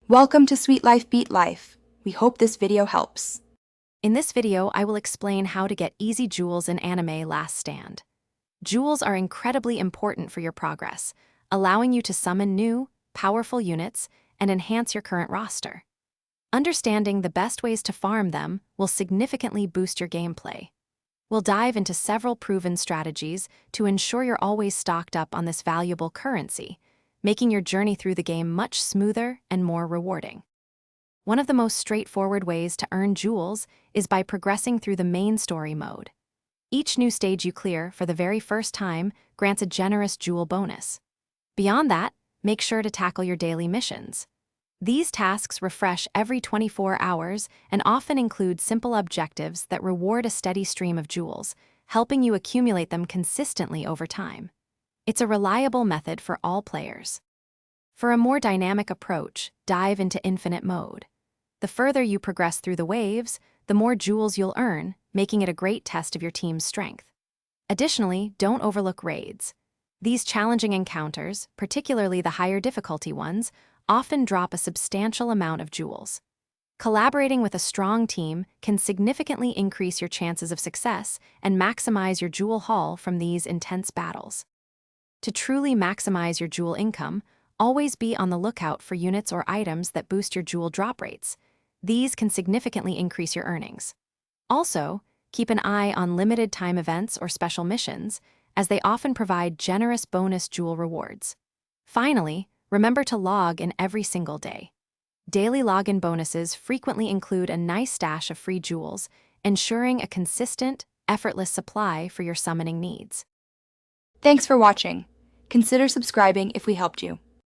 Welcome to Sweet Life Beat Life. We hope this video helps. In this video, I will explain how to get easy jewels in Anime Last Stand. Jewels are incredibly important for your progress, allowing you to summon new, powerful units and enhance your current roster. Understanding the best ways to farm them will significantly boost your gameplay. We'll dive into several proven strategies to ensure you're always stocked up on this valuable currency, making your journey through the game much smoother and more rewarding. One of the most straightforward ways to earn jewels is by progressing through the main story mode. Each new stage you clear for the very first time grants a generous jewel bonus. Beyond that, make sure to tackle your daily missions. These tasks refresh every 24 hours and often include simple objectives that reward a steady stream of jewels, helping you accumulate them consistently over time. It's a reliable method for all players. For a more dynamic approach, dive into Infinite Mode. The further you progress through the waves, the more jewels you'll earn, making it a great test of your team's strength. Additionally, don't overlook raids. These challenging encounters, particularly the higher difficulty ones, often drop a substantial amount of jewels. Collaborating with a strong team can significantly increase your chances of success and maximize your jewel haul from these intense battles. To truly maximize your jewel income, always be on the lookout for units or items that boost your jewel drop rates. These can significantly increase your earnings. Also, keep an eye on limited time events or special missions, as they often provide generous bonus jewel rewards. Finally, remember to log in every single day. Daily login bonuses frequently include a nice stash of free jewels, ensuring a consistent, effortless supply for your summoning needs. Thanks for watching. Consider subscribing if we helped you.